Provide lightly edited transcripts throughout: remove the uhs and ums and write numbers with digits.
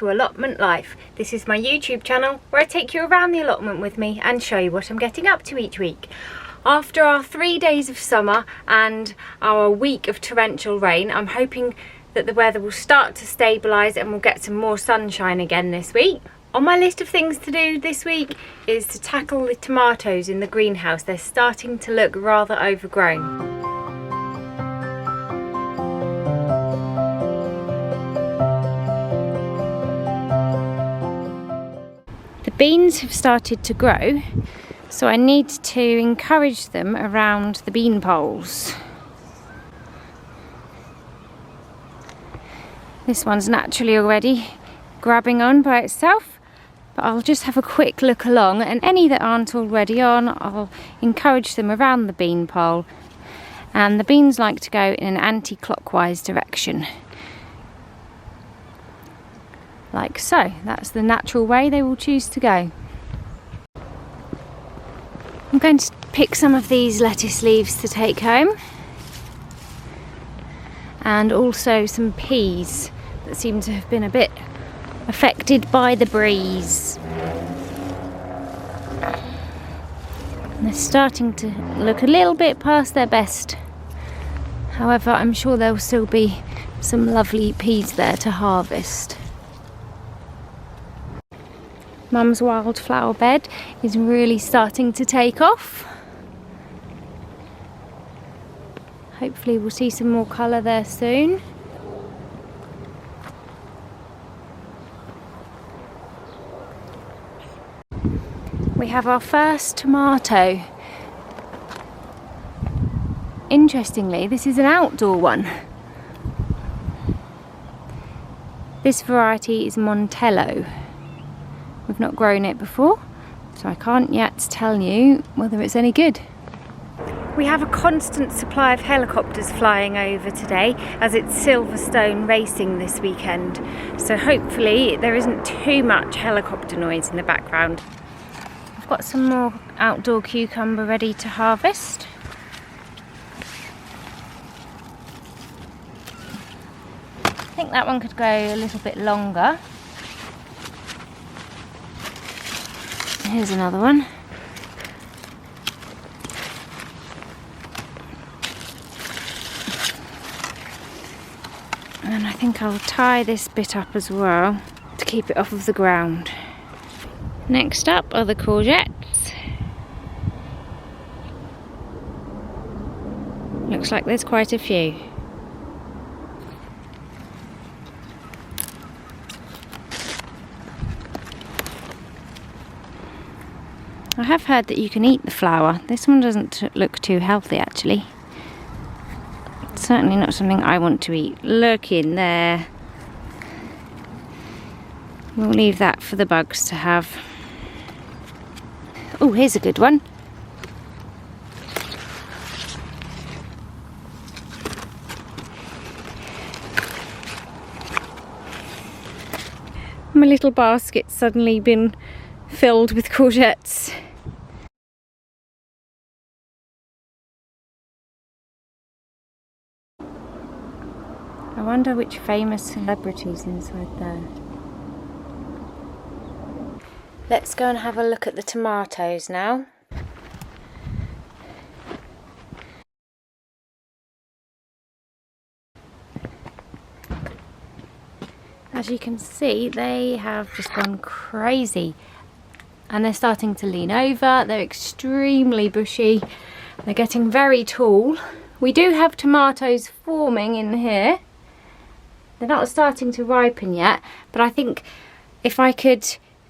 to Allotment Life. This is my YouTube channel where I take you around the allotment with me and show you what I'm getting up to each week. After our 3 days of summer and our week of torrential rain, I'm hoping that the weather will start to stabilise and we'll get some more sunshine again this week. On my list of things to do this week is to tackle the tomatoes in the greenhouse. They're starting to look rather overgrown. The beans have started to grow, so I need to encourage them around the bean poles. This one's naturally already grabbing on by itself, but I'll just have a quick look along, and any that aren't already on, I'll encourage them around the bean pole. And the beans like to go in an anti-clockwise direction. Like so. That's the natural way they will choose to go. I'm going to pick some of these lettuce leaves to take home, and also some peas that seem to have been a bit affected by the breeze. And they're starting to look a little bit past their best. However, I'm sure there'll still be some lovely peas there to harvest. Mum's wildflower bed is really starting to take off. Hopefully we'll see some more colour there soon. We have our first tomato. Interestingly, this is an outdoor one. This variety is Montello. We've not grown it before, so I can't yet tell you whether it's any good. We have a constant supply of helicopters flying over today, as it's Silverstone racing this weekend, so hopefully there isn't too much helicopter noise in the background. I've got some more outdoor cucumber ready to harvest. I think that one could go a little bit longer. Here's another one. And I think I'll tie this bit up as well to keep it off of the ground. Next up are the courgettes. Looks like there's quite a few. I have heard that you can eat the flower. This one doesn't look too healthy actually. It's certainly not something I want to eat. Look in there. We'll leave that for the bugs to have. Oh, here's a good one. My little basket's suddenly been filled with courgettes. I wonder which famous celebrity's inside there. Let's go and have a look at the tomatoes now. As you can see, they have just gone crazy. And they're starting to lean over. They're extremely bushy. They're getting very tall. We do have tomatoes forming in here. They're not starting to ripen yet, but I think if I could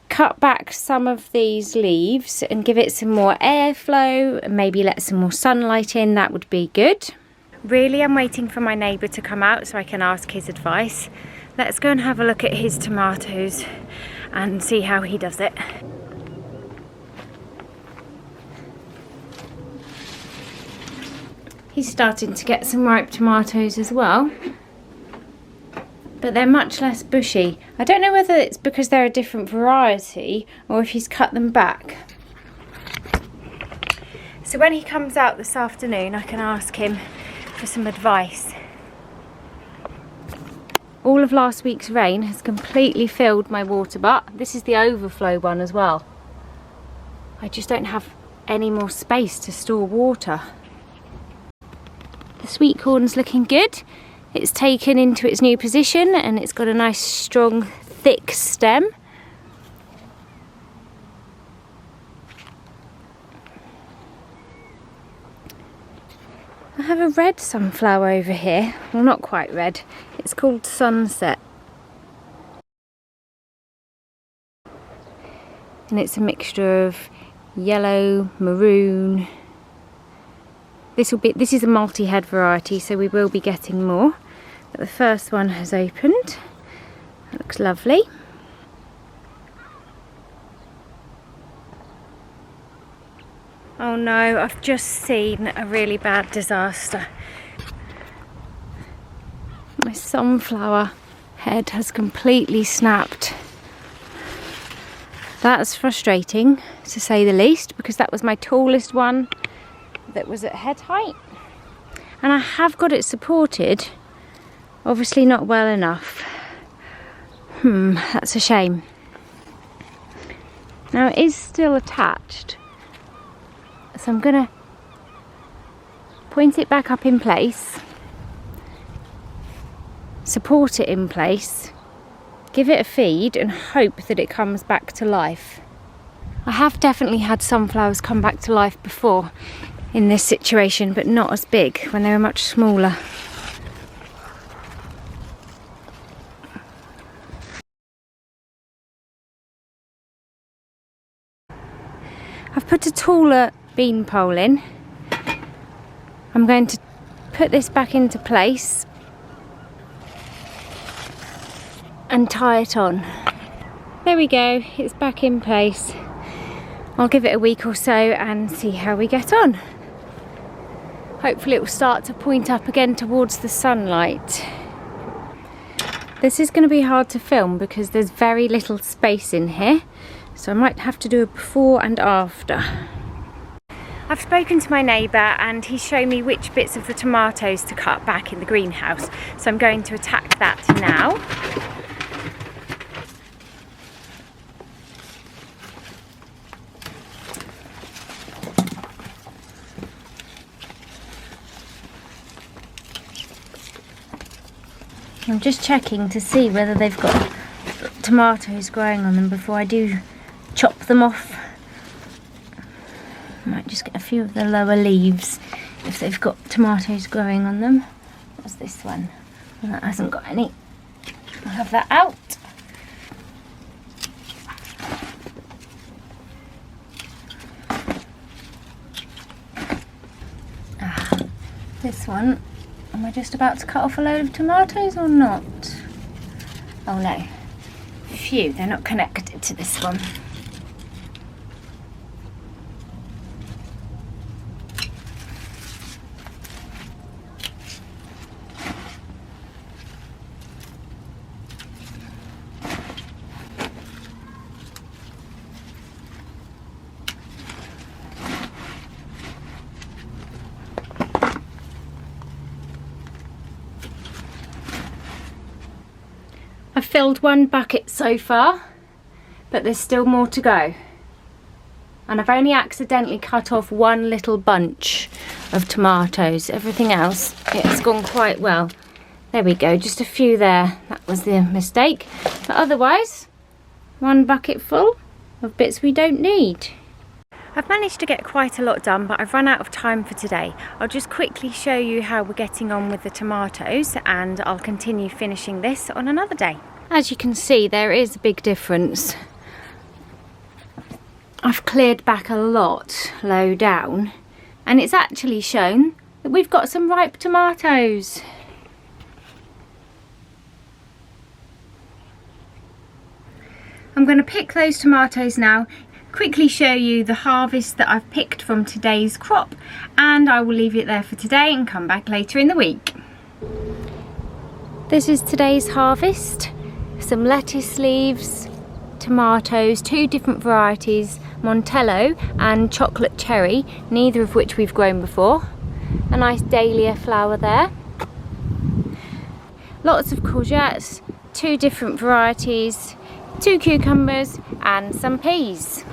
cut back some of these leaves and give it some more airflow and maybe let some more sunlight in, that would be good. Really, I'm waiting for my neighbour to come out so I can ask his advice. Let's go and have a look at his tomatoes and see how he does it. He's starting to get some ripe tomatoes as well, but they're much less bushy. I don't know whether it's because they're a different variety or if he's cut them back. So when he comes out this afternoon, I can ask him for some advice. All of last week's rain has completely filled my water butt. This is the overflow one as well. I just don't have any more space to store water. The sweet corn's looking good. It's taken into its new position and it's got a nice strong thick stem. I have a red sunflower over here. Well, not quite red. It's called Sunset. And it's a mixture of yellow, maroon. This is a multi-head variety, so we will be getting more. But the first one has opened. That looks lovely. Oh no, I've just seen a really bad disaster. My sunflower head has completely snapped. That's frustrating, to say the least, because that was my tallest one that was at head height. And I have got it supported, obviously not well enough. That's a shame. Now it is still attached. So I'm going to point it back up in place, support it in place, give it a feed and hope that it comes back to life. I have definitely had sunflowers come back to life before in this situation, but not as big, when they were much smaller. I've put a taller bean pole in. I'm going to put this back into place and tie it on. There we go, it's back in place. I'll give it a week or so and see how we get on. Hopefully it will start to point up again towards the sunlight. This is going to be hard to film because there's very little space in here, so I might have to do a before and after. I've spoken to my neighbour and he's shown me which bits of the tomatoes to cut back in the greenhouse, so I'm going to attack that now. I'm just checking to see whether they've got tomatoes growing on them before I do chop them off. I might just get a few of the lower leaves if they've got tomatoes growing on them. What's this one? Well, that hasn't got any. I'll have that out. This one. Am I just about to cut off a load of tomatoes or not? Oh no. Phew, they're not connected to this one. I've filled one bucket so far, but there's still more to go. And I've only accidentally cut off one little bunch of tomatoes. Everything else, it's gone quite well. There we go, just a few there. That was the mistake. But otherwise, one bucket full of bits we don't need. I've managed to get quite a lot done, but I've run out of time for today. I'll just quickly show you how we're getting on with the tomatoes and I'll continue finishing this on another day. As you can see, there is a big difference. I've cleared back a lot low down and it's actually shown that we've got some ripe tomatoes. I'm going to pick those tomatoes now, quickly show you the harvest that I've picked from today's crop, and I will leave it there for today and come back later in the week. This is today's harvest. Some lettuce leaves, tomatoes, two different varieties, Montello and chocolate cherry, neither of which we've grown before. A nice dahlia flower there. lots of courgettes, 2 different varieties, 2 cucumbers and some peas.